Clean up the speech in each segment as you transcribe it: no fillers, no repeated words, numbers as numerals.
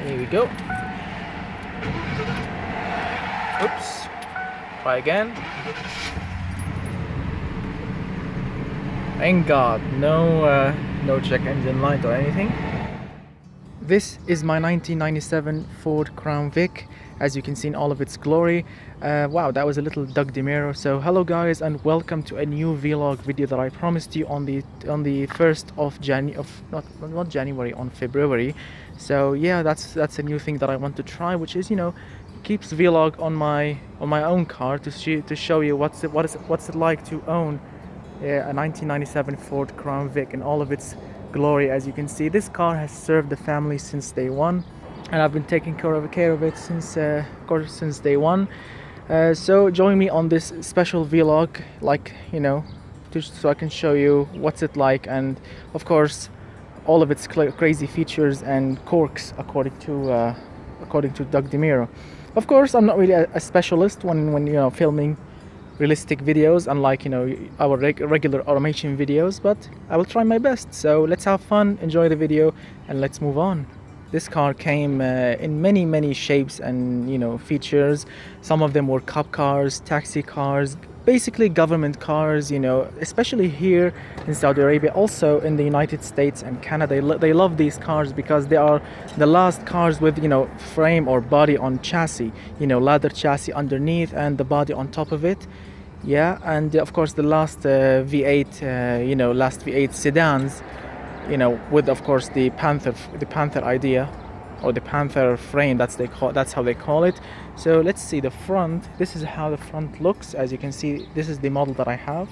Here we go. Oops. Try again. Thank God, no check engine light or anything. This is my 1997 Ford Crown Vic, as you can see in all of its glory. Wow, that was a little Doug DeMiro. So hello guys, and welcome to a new vlog video that I promised you on the 1st of not January, on February. So yeah, that's a new thing that I want to try, which is, keeps vlog on my own car to show you what's it like to own a 1997 Ford Crown Vic in all of its glory. As you can see, this car has served the family since day one, and I've been taking care of it since since day one. So join me on this special vlog, so I can show you what's it like, and of course all of its crazy features and quirks, according to Doug DeMiro. Of course, I'm not really a specialist when filming realistic videos, unlike our regular automation videos, but I will try my best. So let's have fun, enjoy the video, and let's move on. This car came in many shapes and features. Some of them were cop cars, taxi cars, basically government cars, especially here in Saudi Arabia, also in the United States and Canada. They love these cars because they are the last cars with frame or body on chassis, leather chassis underneath and the body on top of it. Yeah, and of course the last V8 last V8 sedans, with of course the Panther idea, or the Panther frame, that's how they call it. So let's see the front. This is how the front looks. As you can see, this is the model that I have.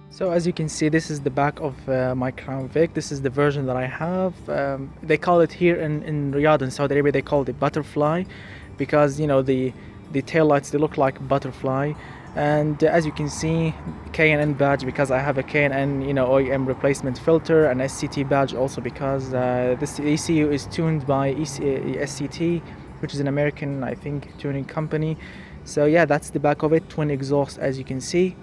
So as you can see, this is the back of my Crown Vic. This is the version that I have. They call it here in Riyadh in Saudi Arabia, they call it the butterfly, because the tail lights, they look like butterfly. And as you can see, K&N badge, because I have a K&N OEM replacement filter, and SCT badge also because this ECU is tuned by SCT, which is an American, I think, tuning company. So yeah, that's the back of it. Twin exhaust, as you can see.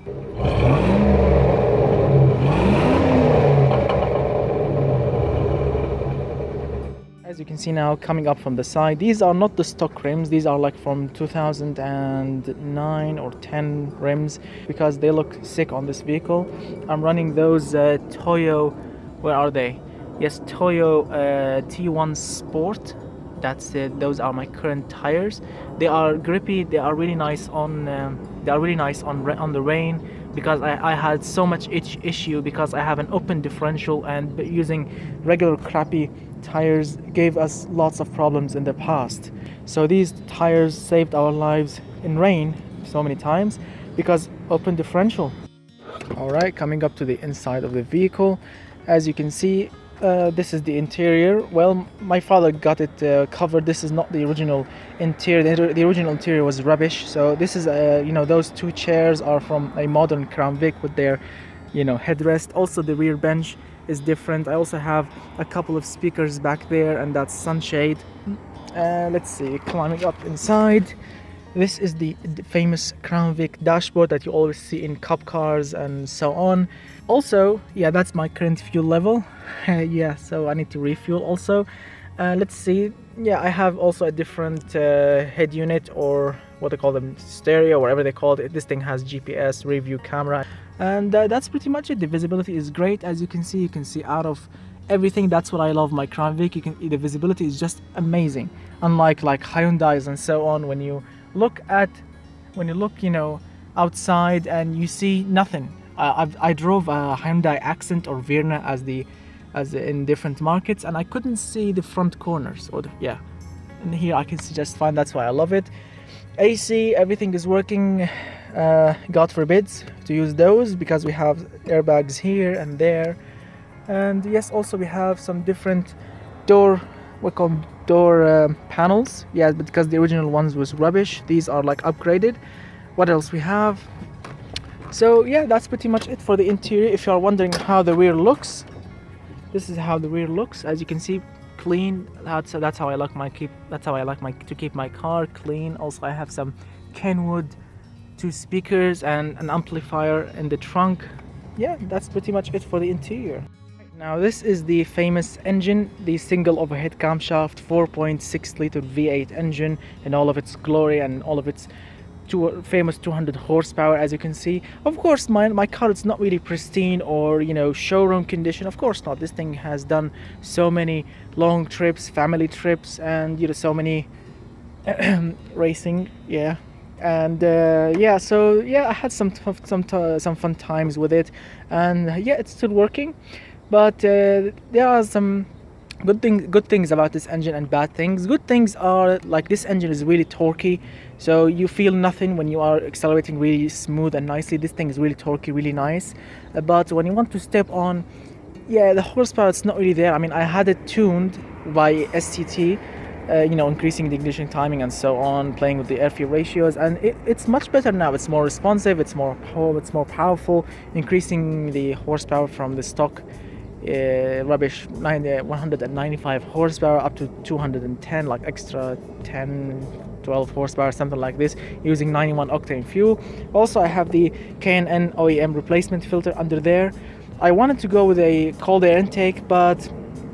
As you can see now, coming up from the side, these are not the stock rims. These are like from 2009 or 10 rims, because they look sick on this vehicle. I'm running those Toyo, where are they? Yes, Toyo T1 Sport. Those are my current tires. They are grippy. They are really nice on the rain, because I had so much issue because I have an open differential, and using regular crappy tires gave us lots of problems in the past. So these tires saved our lives in rain so many times because open differential. All right, coming up to the inside of the vehicle, as you can see, this is the interior. Well, my father got it covered. This is not the original interior. The original interior was rubbish. So this is those two chairs are from a modern Crown Vic with their headrest. Also the rear bench is different. I also have a couple of speakers back there, and that's sunshade. Let's see, climbing up inside, this is the famous Crown Vic dashboard that you always see in cop cars and so on. Also, yeah, that's my current fuel level. Yeah, so I need to refuel also. Let's see, yeah, I have also a different head unit, or what they call them, stereo, whatever they call it. This thing has GPS, rear view camera, and that's pretty much it. The visibility is great. As you can see out of everything. That's what I love my Crown Vic. The visibility is just amazing, unlike Hyundai's and so on. When you look outside and you see nothing. I drove a Hyundai Accent or Verna as in different markets, and I couldn't see the front corners, and here I can see just fine. That's why I love it. AC, everything is working. God forbids to use those, because we have airbags here and there. And yes, also we have some different door panels. Yeah, because the original ones was rubbish. These are upgraded. What else we have? So yeah, that's pretty much it for the interior. If you are wondering how the rear looks, this is how the rear looks. As you can see, clean. That's how I like to keep my car clean. Also, I have some Kenwood 2 speakers and an amplifier in the trunk. Yeah, that's pretty much it for the interior. Now this is the famous engine, the single overhead camshaft 4.6 liter V8 engine in all of its glory and all of its famous 200 horsepower, as you can see. Of course, my car is not really pristine or, you know, showroom condition. Of course not. This thing has done so many long trips, family trips, and, you know, so many racing, yeah. And yeah, so yeah, I had some fun times with it, and yeah, it's still working. But there are some good things about this engine and bad things. Good things are, like, this engine is really torquey, so you feel nothing when you are accelerating really smooth and nicely. This thing is really torquey, really nice. But when you want to step on, yeah, the horsepower, it's not really there. I mean, I had it tuned by SCT, you know, increasing the ignition timing and so on, playing with the air-fuel ratios, and it's much better now. It's more responsive, it's more powerful, increasing the horsepower from the stock rubbish 195 horsepower up to 210, like extra 10-12 horsepower, something like this, using 91 octane fuel. Also, I have the K&N OEM replacement filter under there. I wanted to go with a cold air intake, but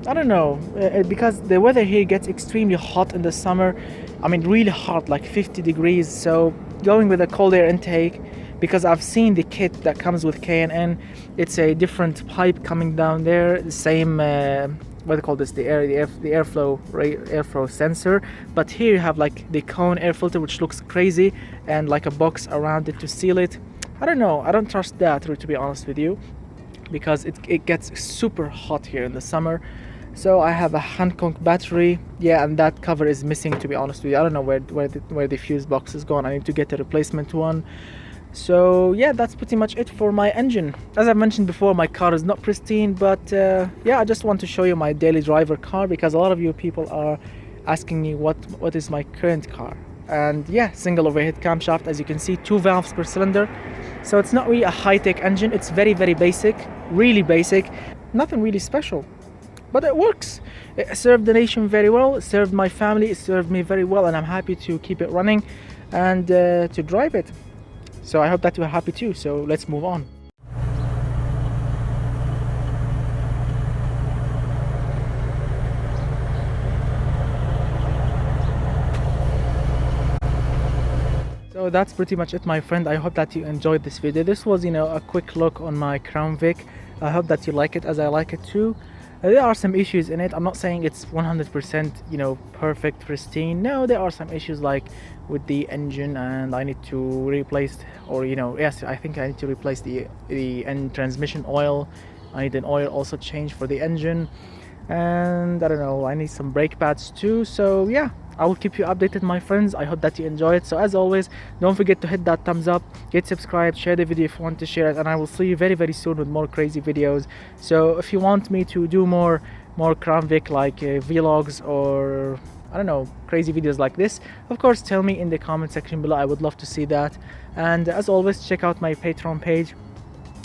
I don't know, because the weather here gets extremely hot in the summer. I mean, really hot, like 50 degrees. So going with a cold air intake, because I've seen the kit that comes with K&N, it's a different pipe coming down there, the same what do they call this, the airflow sensor, but here you have like the cone air filter, which looks crazy, and like a box around it to seal it. I don't know, I don't trust that, to be honest with you, because it gets super hot here in the summer. So I have a Hankook battery, yeah, and that cover is missing, to be honest with you. I don't know where the fuse box is gone. I need to get a replacement one. So yeah, that's pretty much it for my engine. As I mentioned before, my car is not pristine, but yeah, I just want to show you my daily driver car, because a lot of you people are asking me what is my current car. And yeah, single overhead camshaft, as you can see, 2 valves per cylinder. So it's not really a high-tech engine. It's very basic, really basic, nothing really special, but it works. It served the nation very well, it served my family, it served me very well, and I'm happy to keep it running and to drive it. So I hope that you're happy too. So let's move on. So that's pretty much it, my friend. I hope that you enjoyed this video. This was, you know, a quick look on my Crown Vic. I hope that you like it as I like it too. There are some issues in it. I'm not saying it's 100%, you know, perfect, pristine. No, there are some issues, like with the engine, and I need to replace, or, you know, yes, I think I need to replace the end transmission oil. I need an oil also change for the engine, and I don't know, I need some brake pads too. So yeah, I will keep you updated, my friends. I hope that you enjoy it. So as always, don't forget to hit that thumbs up, get subscribed, share the video if you want to share it, and I will see you very soon with more crazy videos. So if you want me to do more Crown Vic, like vlogs, or I don't know, crazy videos like this, of course tell me in the comment section below. I would love to see that. And as always, check out my Patreon page.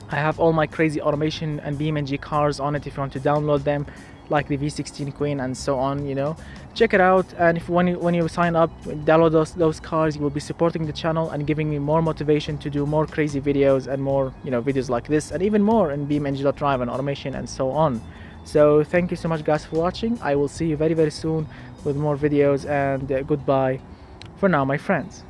I have all my crazy automation and BeamNG cars on it if you want to download them, like the V16 Queen and so on, you know. Check it out, and if when you sign up, download those cars, you will be supporting the channel and giving me more motivation to do more crazy videos and more, you know, videos like this, and even more in BeamNG.drive and automation and so on. So thank you so much, guys, for watching. I will see you very soon with more videos, and goodbye for now, my friends.